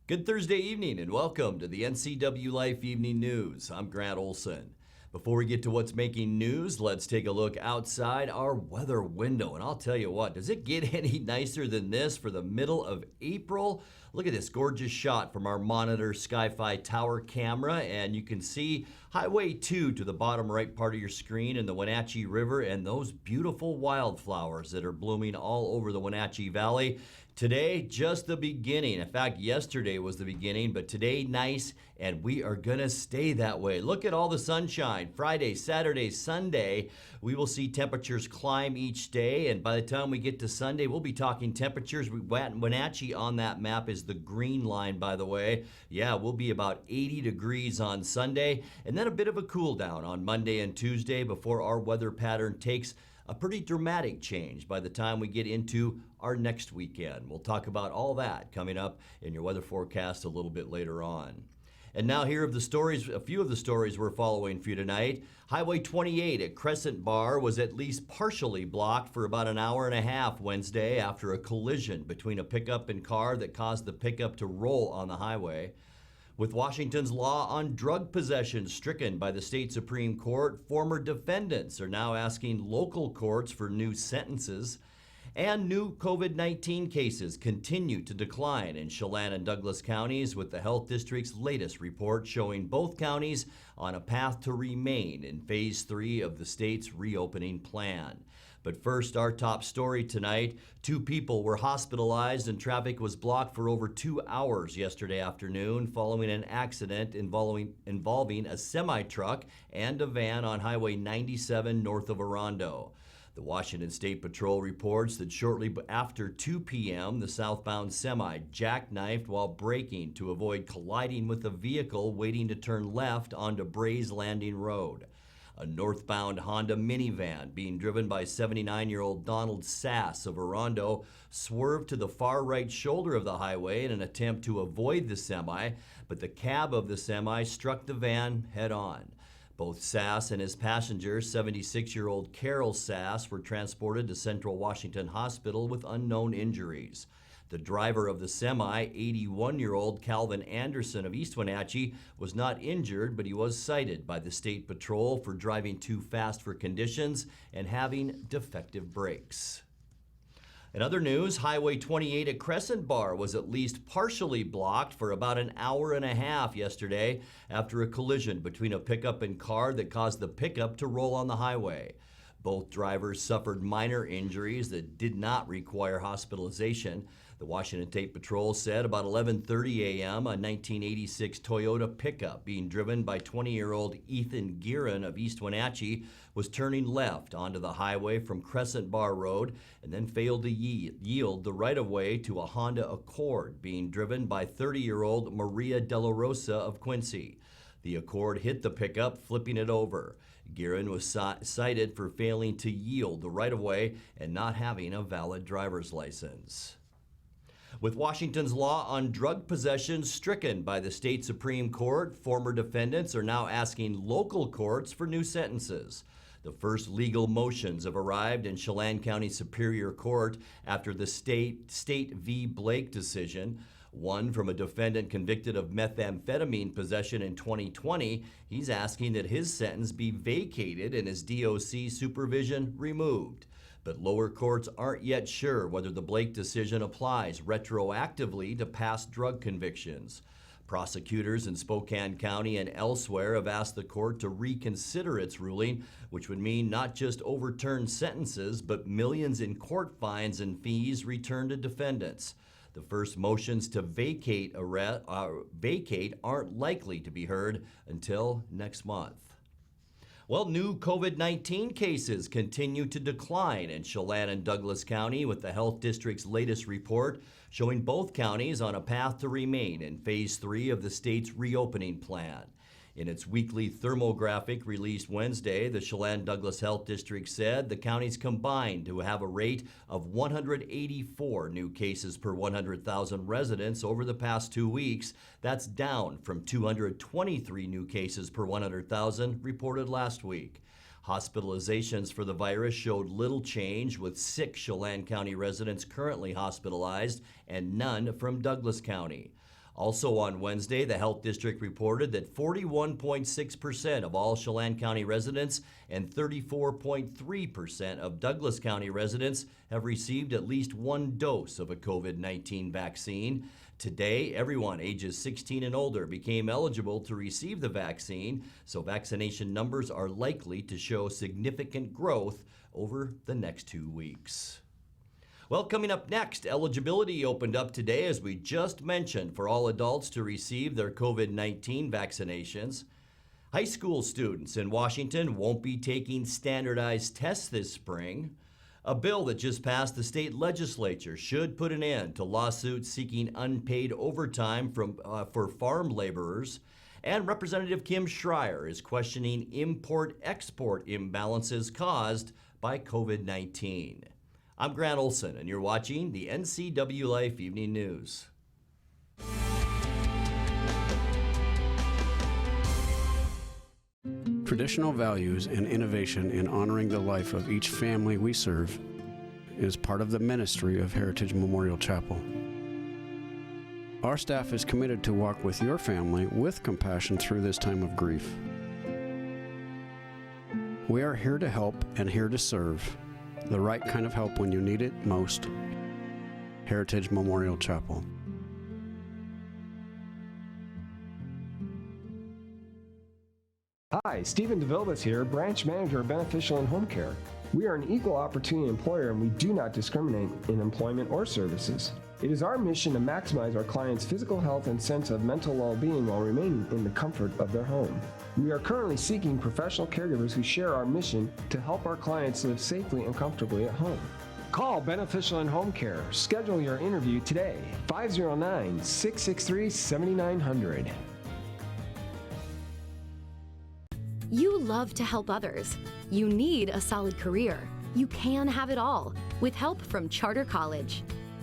Good Thursday evening and welcome to the NCWLIFE Evening News. I'm Grant Olson. Before we get to what's making news, let's take a look outside our weather window. And I'll tell you what, does it get any nicer than this for the middle of April? Look at this gorgeous shot from our Monitor Sky-Fi Tower camera, and you can see Highway 2 to the bottom right part of your screen and the Wenatchee River and those beautiful wildflowers that are blooming all over the Wenatchee Valley. Today, just the beginning. In fact, yesterday was the beginning, but today nice, and we are gonna stay that way. Look at all the sunshine. Friday, Saturday, Sunday, we will see temperatures climb each day, and by the time we get to Sunday, we'll be talking temperatures. Wenatchee on that map is the green line, by the way. Yeah, we'll be about 80 degrees on Sunday, and then a bit of a cool down on Monday and Tuesday before our weather pattern takes a pretty dramatic change by the time we get into our next weekend. We'll talk about all that coming up in your weather forecast a little bit later on. And now here are the stories, a few of the stories we're following for you tonight. Highway 28 at Crescent Bar was at least partially blocked for about an hour and a half Wednesday after a collision between a pickup and car that caused the pickup to roll on the highway. With Washington's law on drug possession stricken by the state Supreme Court, former defendants are now asking local courts for new sentences. And new COVID-19 cases continue to decline in Chelan and Douglas counties, with the health district's latest report showing both counties on a path to remain in phase 3 of the state's reopening plan. But first, our top story tonight. 2 people were hospitalized and traffic was blocked for over 2 hours yesterday afternoon following an accident involving a semi-truck and a van on Highway 97 north of Orondo. The Washington State Patrol reports that shortly after 2 p.m., the southbound semi jackknifed while braking to avoid colliding with a vehicle waiting to turn left onto Brays Landing Road. A northbound Honda minivan being driven by 79-year-old Donald Sass of Orondo swerved to the far right shoulder of the highway in an attempt to avoid the semi, but the cab of the semi struck the van head on. Both Sass and his passenger, 76-year-old Carol Sass, were transported to Central Washington Hospital with unknown injuries. The driver of the semi, 81-year-old Calvin Anderson of East Wenatchee, was not injured, but he was cited by the State Patrol for driving too fast for conditions and having defective brakes. In other news, Highway 28 at Crescent Bar was at least partially blocked for about an hour and a half yesterday after a collision between a pickup and car that caused the pickup to roll on the highway. Both drivers suffered minor injuries that did not require hospitalization. The Washington State Patrol said about 11:30 a.m., a 1986 Toyota pickup being driven by 20-year-old Ethan Guerin of East Wenatchee was turning left onto the highway from Crescent Bar Road and then failed to yield the right-of-way to a Honda Accord being driven by 30-year-old Maria De La Rosa of Quincy. The Accord hit the pickup, flipping it over. Guerin was cited for failing to yield the right-of-way and not having a valid driver's license. With Washington's law on drug possession stricken by the state Supreme Court, former defendants are now asking local courts for new sentences. The first legal motions have arrived in Chelan County Superior Court after the State v. Blake decision. One from a defendant convicted of methamphetamine possession in 2020. He's asking that his sentence be vacated and his DOC supervision removed. But lower courts aren't yet sure whether the Blake decision applies retroactively to past drug convictions. Prosecutors in Spokane County and elsewhere have asked the court to reconsider its ruling, which would mean not just overturned sentences, but millions in court fines and fees returned to defendants. The first motions to vacate aren't likely to be heard until next month. Well, new COVID-19 cases continue to decline in Chelan and Douglas County, with the health district's latest report showing both counties on a path to remain in phase 3 of the state's reopening plan. In its weekly thermographic released Wednesday, the Chelan-Douglas Health District said the counties combined to have a rate of 184 new cases per 100,000 residents over the past 2 weeks. That's down from 223 new cases per 100,000 reported last week. Hospitalizations for the virus showed little change, with 6 Chelan County residents currently hospitalized and none from Douglas County. Also on Wednesday, the Health District reported that 41.6% of all Chelan County residents and 34.3% of Douglas County residents have received at least one dose of a COVID-19 vaccine. Today, everyone ages 16 and older became eligible to receive the vaccine, so vaccination numbers are likely to show significant growth over the next 2 weeks. Well, coming up next, eligibility opened up today, as we just mentioned, for all adults to receive their COVID-19 vaccinations. High school students in Washington won't be taking standardized tests this spring. A bill that just passed the state legislature should put an end to lawsuits seeking unpaid overtime for farm laborers. And Representative Kim Schreier is questioning import-export imbalances caused by COVID-19. I'm Grant Olson, and you're watching the NCWLIFE Evening News. Traditional values and innovation in honoring the life of each family we serve is part of the ministry of Heritage Memorial Chapel. Our staff is committed to walk with your family with compassion through this time of grief. We are here to help and here to serve. The right kind of help when you need it most. Heritage Memorial Chapel. Hi, Stephen DeVilbiss here, Branch Manager of Beneficial and Home Care. We are an equal opportunity employer and we do not discriminate in employment or services. It is our mission to maximize our clients' physical health and sense of mental well-being while remaining in the comfort of their home. We are currently seeking professional caregivers who share our mission to help our clients live safely and comfortably at home. Call Beneficial and Home Care. Schedule your interview today, 509-663-7900. You love to help others. You need a solid career. You can have it all with help from Charter College.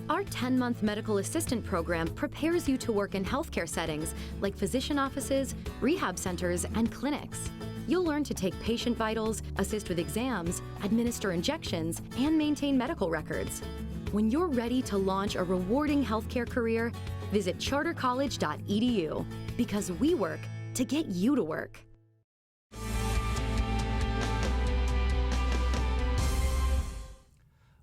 Our 10-month medical assistant program prepares you to work in healthcare settings like physician offices, rehab centers, and clinics. You'll learn to take patient vitals, assist with exams, administer injections, and maintain medical records. When you're ready to launch a rewarding healthcare career, visit chartercollege.edu because we work to get you to work.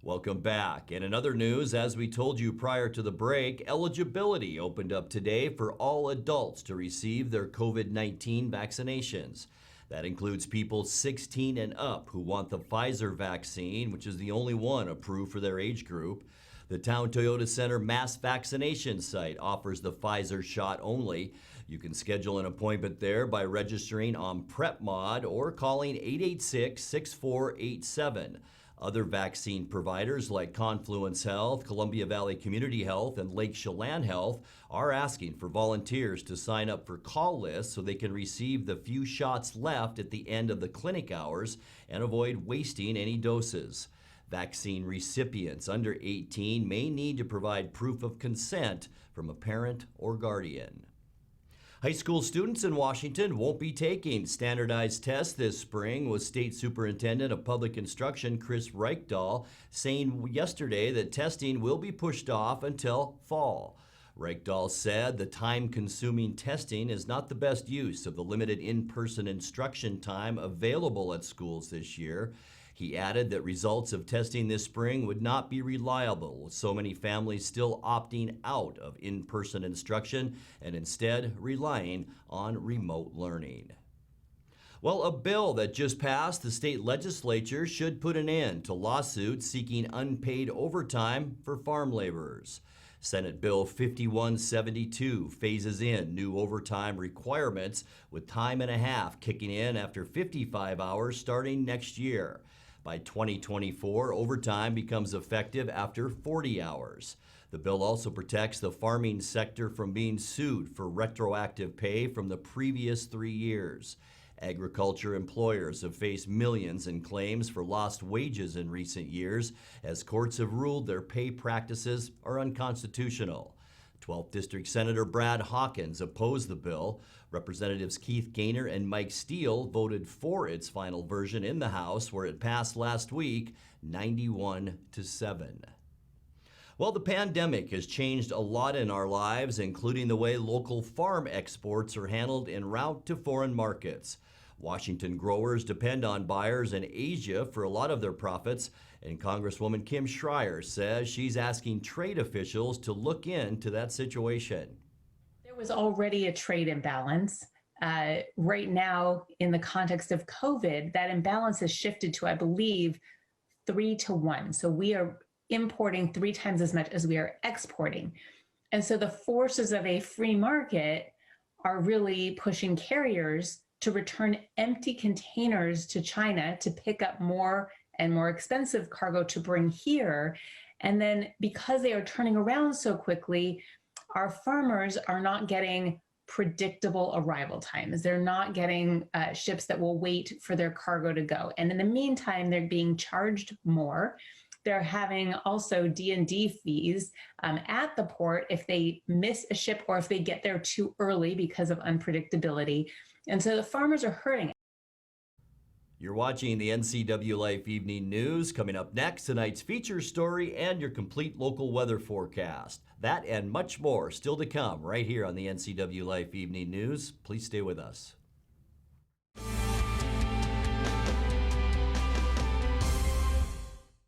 Welcome back. And in other news, as we told you prior to the break, eligibility opened up today for all adults to receive their COVID-19 vaccinations. That includes people 16 and up who want the Pfizer vaccine, which is the only one approved for their age group. The Town Toyota Center mass vaccination site offers the Pfizer shot only. You can schedule an appointment there by registering on PrepMod or calling 886-6487. Other vaccine providers like Confluence Health, Columbia Valley Community Health, and Lake Chelan Health are asking for volunteers to sign up for call lists so they can receive the few shots left at the end of the clinic hours and avoid wasting any doses. Vaccine recipients under 18 may need to provide proof of consent from a parent or guardian. High school students in Washington won't be taking standardized tests this spring, with State Superintendent of Public Instruction Chris Reichdahl saying yesterday that testing will be pushed off until fall. Reichdahl said the time-consuming testing is not the best use of the limited in-person instruction time available at schools this year. He added that results of testing this spring would not be reliable, with so many families still opting out of in-person instruction and instead relying on remote learning. Well, a bill that just passed the state legislature should put an end to lawsuits seeking unpaid overtime for farm laborers. Senate Bill 5172 phases in new overtime requirements, with time and a half kicking in after 55 hours starting next year. By 2024, overtime becomes effective after 40 hours. The bill also protects the farming sector from being sued for retroactive pay from the previous 3 years. Agriculture employers have faced millions in claims for lost wages in recent years, as courts have ruled their pay practices are unconstitutional. 12th District Senator Brad Hawkins opposed the bill. Representatives Keith Gaynor and Mike Steele voted for its final version in the House, where it passed last week 91-7. Well, the pandemic has changed a lot in our lives, including the way local farm exports are handled en route to foreign markets. Washington growers depend on buyers in Asia for a lot of their profits, and Congresswoman Kim Schreier says she's asking trade officials to look into that situation. There was already a trade imbalance. Right now, in the context of COVID, that imbalance has shifted to, I believe, 3-1. So we are importing 3 times as much as we are exporting. And so the forces of a free market are really pushing carriers to return empty containers to China to pick up more and more expensive cargo to bring here. And then because they are turning around so quickly, our farmers are not getting predictable arrival times. They're not getting ships that will wait for their cargo to go. And in the meantime, they're being charged more. They're having also D&D fees at the port if they miss a ship or if they get there too early because of unpredictability. And so the farmers are hurting. You're watching the NCWLIFE Evening News. Coming up next, tonight's feature story and your complete local weather forecast. That and much more still to come right here on the NCWLIFE Evening News. Please stay with us.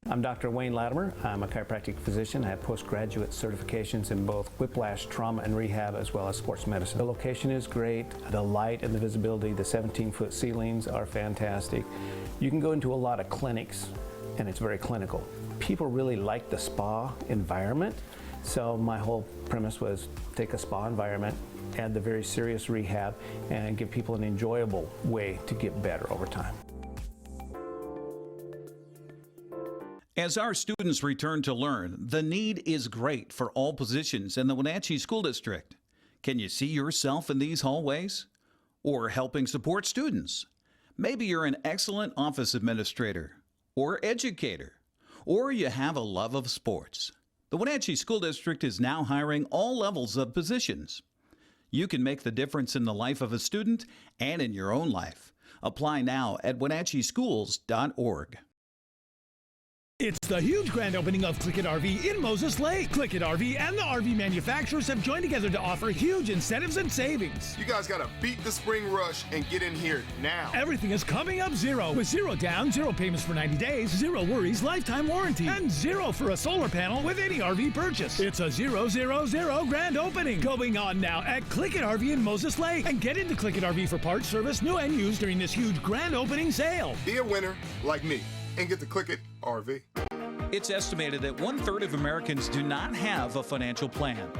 I'm Dr. Wayne Latimer. I'm a chiropractic physician. I have postgraduate certifications in both whiplash, trauma, and rehab, as well as sports medicine. The location is great. The light and the visibility, the 17-foot ceilings are fantastic. You can go into a lot of clinics, and it's very clinical. People really like the spa environment, so my whole premise was take a spa environment, add the very serious rehab, and give people an enjoyable way to get better over time. As our students return to learn, the need is great for all positions in the Wenatchee School District. Can you see yourself in these hallways? Or helping support students? Maybe you're an excellent office administrator or educator, or you have a love of sports. The Wenatchee School District is now hiring all levels of positions. You can make the difference in the life of a student and in your own life. Apply now at wenatcheeschools.org. It's the huge grand opening of Click It RV in Moses Lake. Click It RV and the RV manufacturers have joined together to offer huge incentives and savings. You guys gotta beat the spring rush and get in here now. Everything is coming up zero, with 0 down, 0 payments for 90 days, 0 worries, lifetime warranty, and 0 for a solar panel with any RV purchase. It's a 000 grand opening going on now at Click It RV in Moses Lake. And get into Click It RV for parts, service, new and used during this huge grand opening sale. Be a winner like me and get the Click It RV. It's estimated that 1/3 of Americans do not have a financial plan.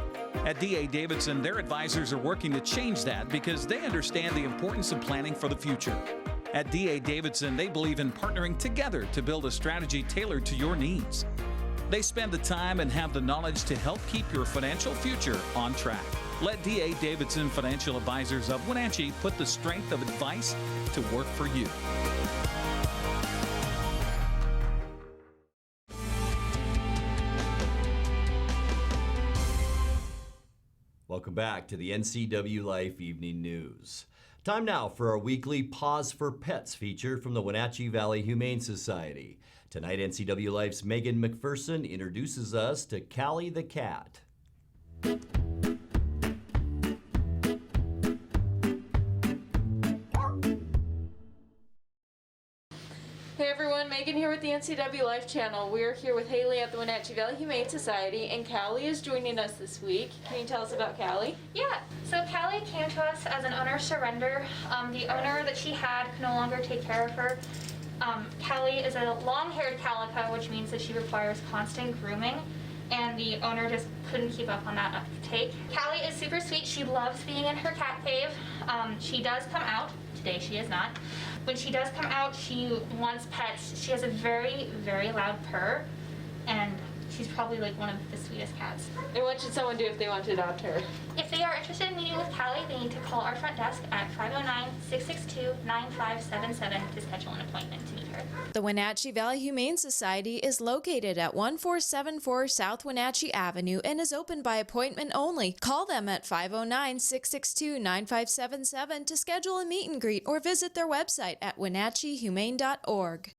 At D.A. Davidson, their advisors are working to change that because they understand the importance of planning for the future. At D.A. Davidson, they believe in partnering together to build a strategy tailored to your needs. They spend the time and have the knowledge to help keep your financial future on track. Let D.A. Davidson Financial Advisors of Wenatchee put the strength of advice to work for you. Welcome back to the NCWLIFE Evening News. Time now for our weekly Pause for Pets feature from the Wenatchee Valley Humane Society. Tonight, NCWLIFE's Megan McPherson introduces us to Callie the cat. Hey everyone, Megan here with the NCWLIFE channel. We're here with Haley at the Wenatchee Valley Humane Society, and Callie is joining us this week. Can you tell us about Callie? Yeah, so Callie came to us as an owner surrender. The owner that she had could no longer take care of her. Callie is a long-haired calico, which means that she requires constant grooming, and the owner just couldn't keep up on that uptake. Callie is super sweet. She loves being in her cat cave. She does come out. Today she is not. When she does come out, she wants pets. She has a very, very loud purr, and she's probably like one of the sweetest cats. And what should someone do if they want to adopt her? If they are interested in meeting with Callie, they need to call our front desk at 509-662-9577 to schedule an appointment to meet her. The Wenatchee Valley Humane Society is located at 1474 South Wenatchee Avenue and is open by appointment only. Call them at 509-662-9577 to schedule a meet and greet or visit their website at wenatcheehumane.org.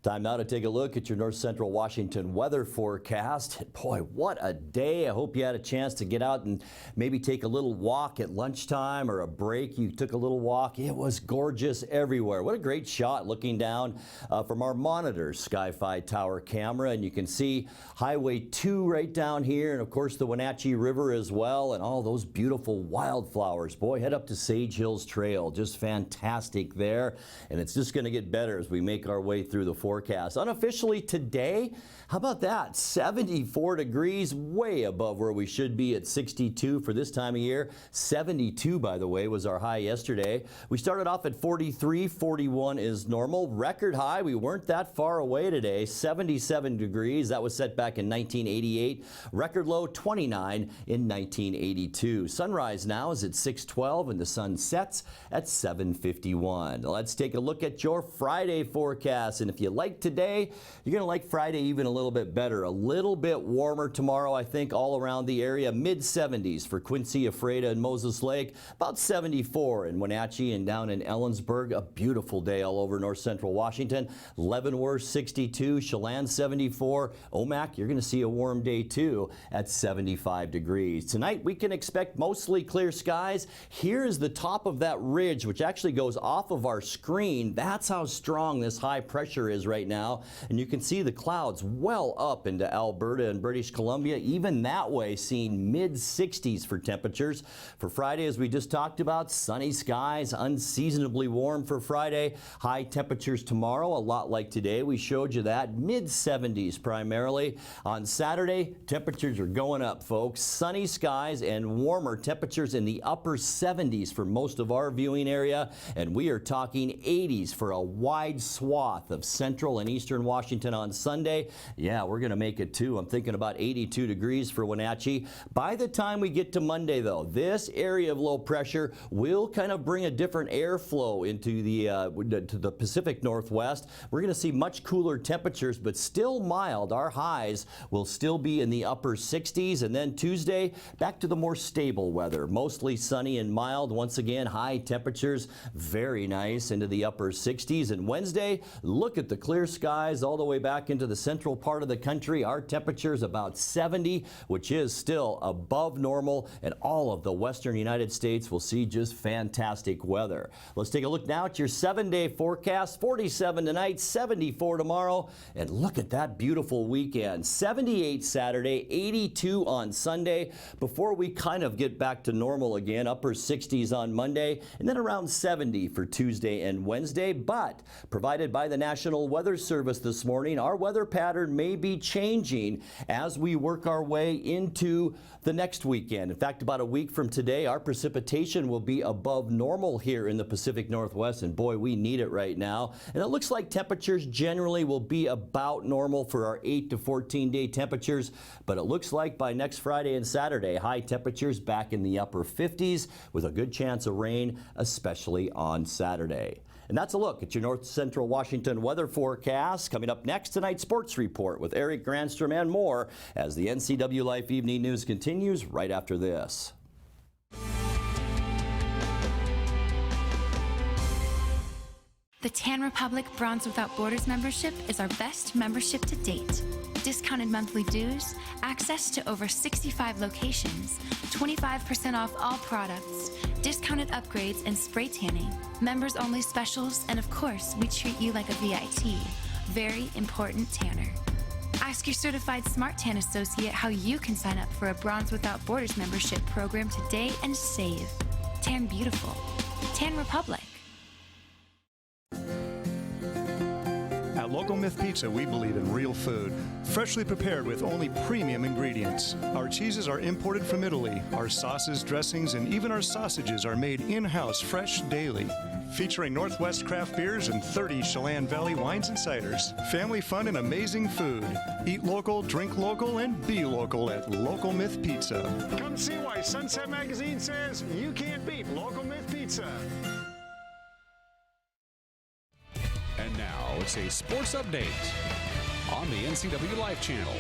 Time now to take a look at your North Central Washington weather forecast. Boy, what a day. I hope you had a chance to get out and maybe take a little walk at lunchtime or a break. You took a little walk. It was gorgeous everywhere. What a great shot looking down from our monitor Sky-Fi Tower camera. And you can see Highway 2 right down here, and of course the Wenatchee River as well, and all those beautiful wildflowers. Boy, head up to Sage Hills Trail. Just fantastic there. And it's just going to get better as we make our way through the forecast. Unofficially today, how about that? 74 degrees, way above where we should be at 62 for this time of year. 72, by the way, was our high yesterday. We started off at 43, 41 is normal. Record high, we weren't that far away today. 77 degrees, that was set back in 1988. Record low, 29 in 1982. Sunrise now is at 6:12 and the sun sets at 7:51. Let's take a look at your Friday forecast. And if you like today, you're going to like Friday even a little bit better. A little bit warmer tomorrow, I think, all around the area. Mid-70s for Quincy, Ephrata, and Moses Lake. About 74 in Wenatchee and down in Ellensburg. A beautiful day all over North Central Washington. Leavenworth, 62. Chelan, 74. Omak, you're going to see a warm day too at 75 degrees. Tonight, we can expect mostly clear skies. Here is the top of that ridge, which actually goes off of our screen. That's how strong this high pressure is right now. And you can see the clouds well up into Alberta and British Columbia. Even that way, seeing mid-60s for temperatures. For Friday, as we just talked about, sunny skies, unseasonably warm for Friday. High temperatures tomorrow, a lot like today. We showed you that. Mid-70s primarily. On Saturday, temperatures are going up, folks. Sunny skies and warmer temperatures in the upper 70s for most of our viewing area. And we are talking 80s for a wide swath of central and eastern Washington on Sunday. Yeah, we're going to make it too. I'm thinking about 82 degrees for Wenatchee. By the time we get to Monday, though, this area of low pressure will kind of bring a different airflow into the Pacific Northwest. We're going to see much cooler temperatures, but still mild. Our highs will still be in the upper 60s. And then Tuesday, back to the more stable weather. Mostly sunny and mild. Once again, high temperatures, very nice, into the upper 60s. And Wednesday, look at the clear skies all the way back into the central part of the country. Our temperature is about 70, which is still above normal, and all of the western United States will see just fantastic weather. Let's take a look now at your 7-day forecast. 47 tonight, 74 tomorrow, and look at that beautiful weekend. 78 Saturday, 82 on Sunday, before we kind of get back to normal again. Upper 60s on Monday, and then around 70 for Tuesday and Wednesday. But provided by the National Weather Service this morning, our weather pattern may be changing as we work our way into the next weekend. In fact, about a week from today, our precipitation will be above normal here in the Pacific Northwest, and boy, we need it right now. And it looks like temperatures generally will be about normal for our 8 to 14-day temperatures, but it looks like by next Friday and Saturday, high temperatures back in the upper 50s with a good chance of rain, especially on Saturday. And that's a look at your North Central Washington weather forecast. Coming up next, tonight's sports report with Eric Granstrom and more as the NCWLIFE Evening News continues right after this. The Tan Republic Bronze Without Borders membership is our best membership to date. Discounted monthly dues, access to over 65 locations, 25% off all products, discounted upgrades and spray tanning, members only specials, and of course, we treat you like a VIP. Very important tanner. Ask your certified Smart Tan associate how you can sign up for a Bronze Without Borders membership program today and save. Tan beautiful. Tan Republic. At Local Myth Pizza, we believe in real food, freshly prepared with only premium ingredients. Our cheeses are imported from Italy. Our sauces, dressings, and even our sausages are made in-house fresh daily. Featuring Northwest craft beers and 30 Chelan Valley wines and ciders. Family fun and amazing food. Eat local, drink local, and be local at Local Myth Pizza. Come see why Sunset Magazine says you can't beat Local Myth Pizza. And now it's a sports update on the NCWLIFE channel.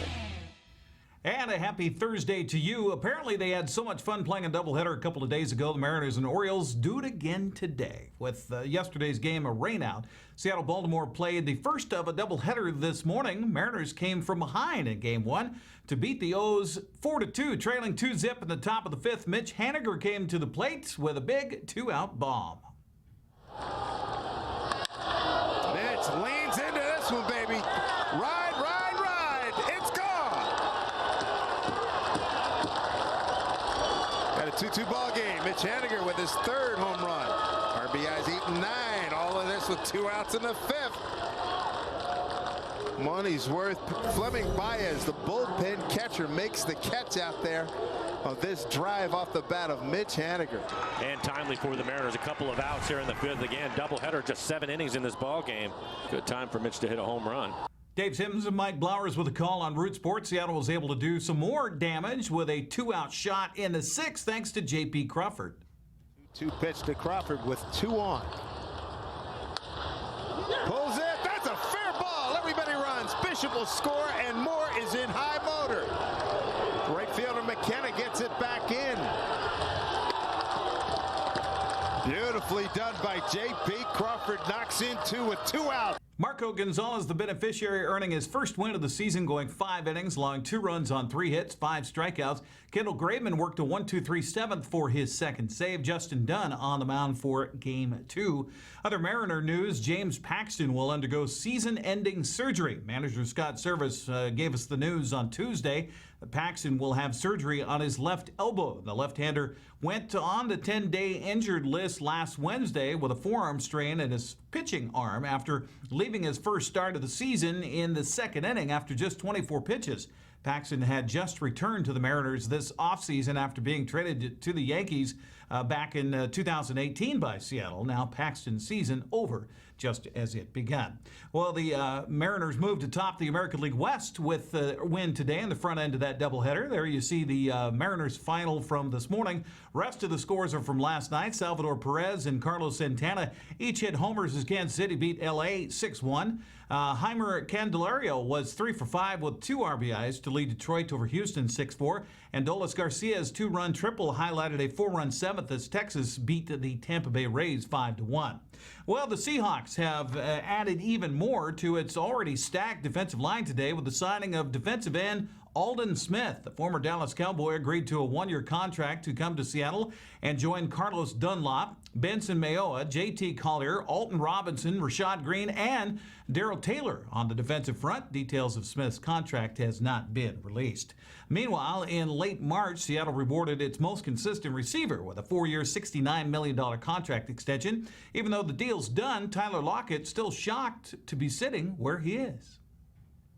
And a happy Thursday to you. Apparently, they had so much fun playing a doubleheader a couple of days ago. The Mariners and Orioles do it again today. With yesterday's game a rainout, Seattle-Baltimore played the first of a doubleheader this morning. Mariners came from behind in Game 1 to beat the O's 4-2, trailing 2-zip in the top of the fifth. Mitch Haniger came to the plate with a big two-out bomb. Mitch leans into this one, baby. Ride. It's gone. Got a 2-2 ball game. Mitch Haniger with his third home run. RBI's eating 9. All of this with 2 outs in the fifth. Money's worth. Fleming Baez, the bullpen catcher, makes the catch out there of this drive off the bat of Mitch Haniger. And timely for the Mariners. A couple of outs here in the fifth. Again, doubleheader, just 7 innings in this ball game. Good time for Mitch to hit a home run. Dave Simmons and Mike Blowers with a call on Root Sports. Seattle was able to do some more damage with a 2-out shot in the sixth thanks to J.P. Crawford. 2 pitch to Crawford with 2 on. Pulls it. That's a fair ball. Everybody runs. Bishop will score, and Moore is in high motor. Right fielder McKenna gets it back in. Beautifully done by J.P. Crawford. Knocks in 2 with 2 out. Marco Gonzalez, the beneficiary, earning his first win of the season, going 5 innings, allowing 2 runs on 3 hits, 5 strikeouts. Kendall Graveman worked a 1-2-3 seventh for his second save. Justin Dunn on the mound for Game 2. Other Mariner news, James Paxton will undergo season-ending surgery. Manager Scott Service gave us the news on Tuesday. Paxton will have surgery on his left elbow. The left-hander went on the 10-day injured list last Wednesday with a forearm strain in his pitching arm after leaving his first start of the season in the second inning after just 24 pitches. Paxton had just returned to the Mariners this offseason after being traded to the Yankees back in 2018 by Seattle. Now Paxton's season over just as it began. Well, the Mariners moved atop the American League West with a win today in the front end of that doubleheader. There you see the Mariners final from this morning. Rest of the scores are from last night. Salvador Perez and Carlos Santana each hit homers as Kansas City beat L.A. 6-1. Heimer Candelario was 3 for 5 with 2 RBIs to lead Detroit over Houston 6-4. And Dolis Garcia's 2-run triple highlighted a 4-run seventh as Texas beat the Tampa Bay Rays 5-1. Well, the Seahawks have added even more to its already stacked defensive line today with the signing of defensive end Aldon Smith. The former Dallas Cowboy agreed to a 1-year contract to come to Seattle and join Carlos Dunlop, Benson Mayoa, J.T. Collier, Alton Robinson, Rashad Green, and Darrell Taylor on the defensive front. Details of Smith's contract has not been released. Meanwhile, in late March, Seattle rewarded its most consistent receiver with a 4-year, $69 million contract extension. Even though the deal's done, Tyler Lockett still shocked to be sitting where he is.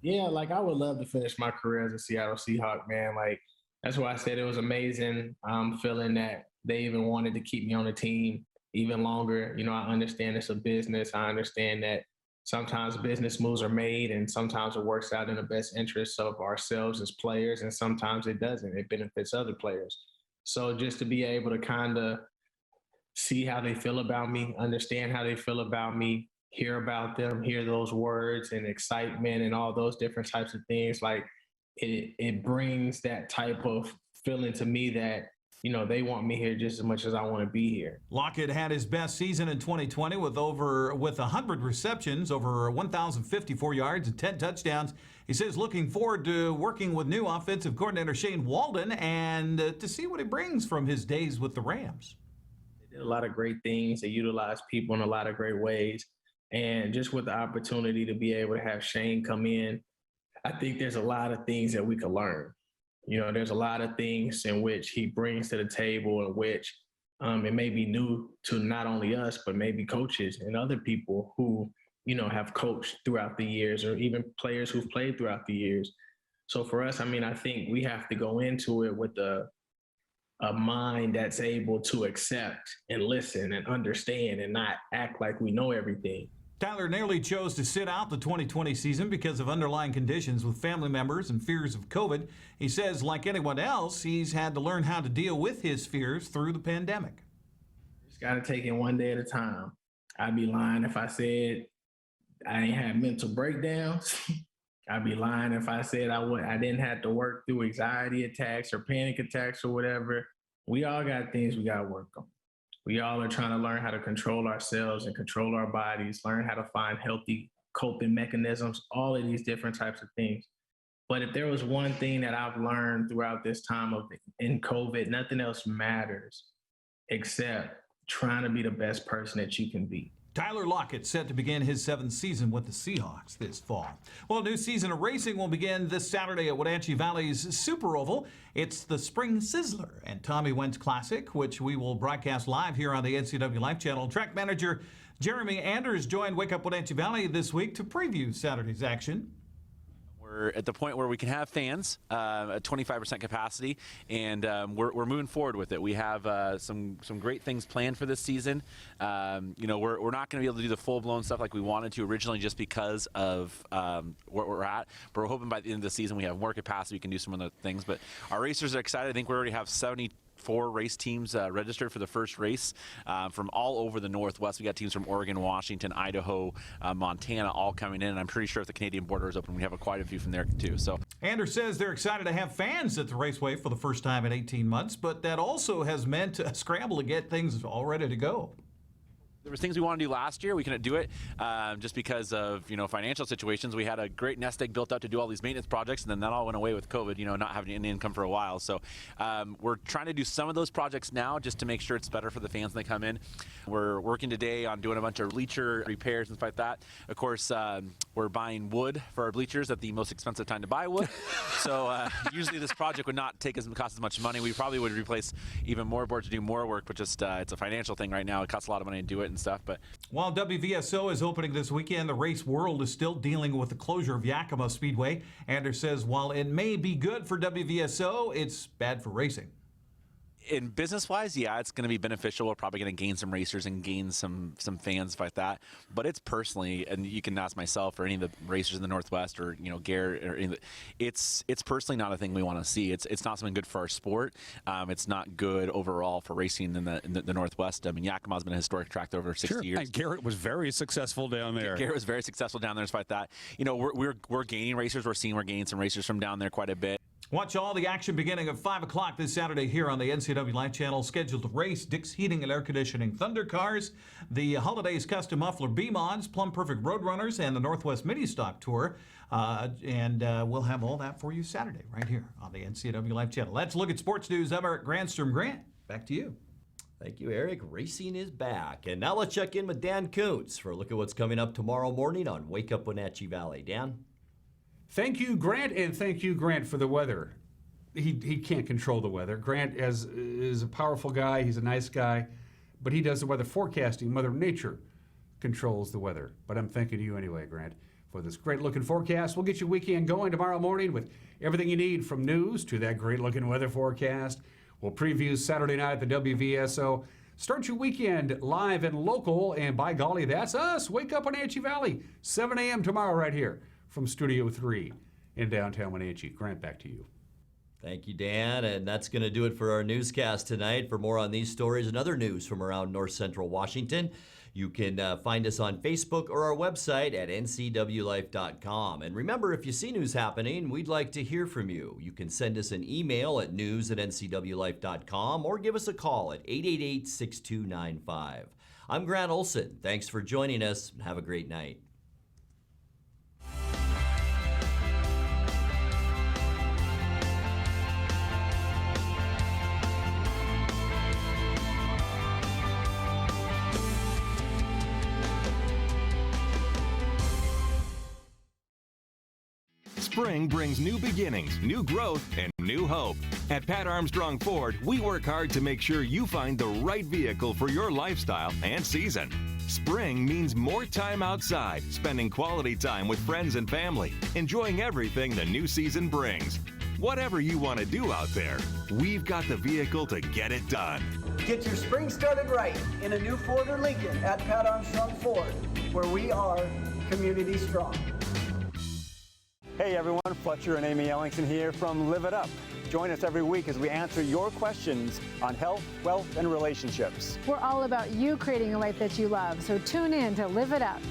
Yeah, like I would love to finish my career as a Seattle Seahawk, man. Like that's why I said it was amazing. Feeling that they even wanted to keep me on the team even longer. You know, I understand it's a business. I understand that sometimes business moves are made and sometimes it works out in the best interest of ourselves as players, and sometimes it doesn't. It benefits other players. So just to be able to kind of see how they feel about me, understand how they feel about me, hear about them, hear those words and excitement and all those different types of things, like it brings that type of feeling to me that, you know, they want me here just as much as I want to be here. Lockett had his best season in 2020 with 100 receptions, over 1,054 yards and 10 touchdowns. He says looking forward to working with new offensive coordinator Shane Walden and to see what he brings from his days with the Rams. They did a lot of great things. They utilized people in a lot of great ways. And just with the opportunity to be able to have Shane come in, I think there's a lot of things that we could learn. You know, there's a lot of things in which he brings to the table in which it may be new to not only us, but maybe coaches and other people who, you know, have coached throughout the years or even players who've played throughout the years. So for us, I mean, I think we have to go into it with a mind that's able to accept and listen and understand and not act like we know everything. Tyler nearly chose to sit out the 2020 season because of underlying conditions with family members and fears of COVID. He says, like anyone else, he's had to learn how to deal with his fears through the pandemic. Just got to take it one day at a time. I'd be lying if I said I ain't had mental breakdowns. I'd be lying if I said I didn't have to work through anxiety attacks or panic attacks or whatever. We all got things we got to work on. We all are trying to learn how to control ourselves and control our bodies, learn how to find healthy coping mechanisms, all of these different types of things. But if there was one thing that I've learned throughout this time in COVID, nothing else matters except trying to be the best person that you can be. Tyler Lockett set to begin his 7th season with the Seahawks this fall. Well, a new season of racing will begin this Saturday at Wenatchee Valley's Super Oval. It's the Spring Sizzler and Tommy Wentz Classic, which we will broadcast live here on the NCWLIFE channel. Track manager Jeremy Anders joined Wake Up Wenatchee Valley this week to preview Saturday's action. We're at the point where we can have fans at 25% capacity, and we're moving forward with it. We have some great things planned for this season. You know, we're not going to be able to do the full-blown stuff like we wanted to originally just because of where we're at, but we're hoping by the end of the season we have more capacity, we can do some of the things. But our racers are excited. I think we already have 74 race teams registered for the first race from all over the Northwest. We got teams from Oregon, Washington, Idaho, Montana all coming in, and I'm pretty sure if the Canadian border is open, we have quite a few from there too. So Anders says they're excited to have fans at the Raceway for the first time in 18 months, but that also has meant a scramble to get things all ready to go. There was things we wanted to do last year. We couldn't do it just because of, financial situations. We had a great nest egg built up to do all these maintenance projects, and then that all went away with COVID, not having any income for a while. So we're trying to do some of those projects now just to make sure it's better for the fans when they come in. We're working today on doing a bunch of bleacher repairs and stuff like that. Of course, we're buying wood for our bleachers at the most expensive time to buy wood. So usually this project would not cost as much money. We probably would replace even more boards to do more work, but just it's a financial thing right now. It costs a lot of money to do it and stuff. But while WVSO is opening this weekend, the race world is still dealing with the closure of Yakima Speedway. Anders says while it may be good for WVSO, it's bad for racing. In business-wise, yeah, it's going to be beneficial. We're probably going to gain some racers and gain some fans like that. But it's personally, and you can ask myself or any of the racers in the Northwest or Garrett, or it's personally not a thing we want to see. It's not something good for our sport. It's not good overall for racing in the Northwest. I mean, Yakima's been a historic track over 60 years. And Garrett was very successful down there. Garrett was very successful down there despite that. We're gaining racers. We're gaining some racers from down there quite a bit. Watch all the action beginning at 5 o'clock this Saturday here on the NCWLIFE channel. Scheduled to race Dick's Heating and Air Conditioning Thunder Cars, the Holidays Custom Muffler B-Mods, Plum Perfect Roadrunners, and the Northwest Mini Stock Tour. We'll have all that for you Saturday right here on the NCWLIFE channel. Let's look at sports news. I'm Eric Grandstrom. Grant, back to you. Thank you, Eric. Racing is back. And now let's check in with Dan Kuntz for a look at what's coming up tomorrow morning on Wake Up Wenatchee Valley. Dan? Thank you, Grant, and thank you, Grant, for the weather. He can't control the weather. Grant is a powerful guy. He's a nice guy, but he does the weather forecasting. Mother Nature controls the weather. But I'm thanking you anyway, Grant, for this great-looking forecast. We'll get your weekend going tomorrow morning with everything you need from news to that great-looking weather forecast. We'll preview Saturday night at the WVSO. Start your weekend live and local, and by golly, that's us. Wake Up Wenatchee Valley, 7 a.m. tomorrow right here from Studio 3 in downtown Wenatchee. Grant, back to you. Thank you, Dan. And that's going to do it for our newscast tonight. For more on these stories and other news from around North Central Washington, you can find us on Facebook or our website at ncwlife.com. And remember, if you see news happening, we'd like to hear from you. You can send us an email at news@ncwlife.com or give us a call at 888-6295. I'm Grant Olson. Thanks for joining us. Have a great night. Spring brings new beginnings, new growth, and new hope. At Pat Armstrong Ford, we work hard to make sure you find the right vehicle for your lifestyle and season. Spring means more time outside, spending quality time with friends and family, enjoying everything the new season brings. Whatever you want to do out there, we've got the vehicle to get it done. Get your spring started right in a new Ford or Lincoln at Pat Armstrong Ford, where we are community strong. Hey everyone, Fletcher and Amy Ellingson here from Live It Up. Join us every week as we answer your questions on health, wealth, and relationships. We're all about you creating a life that you love, so tune in to Live It Up.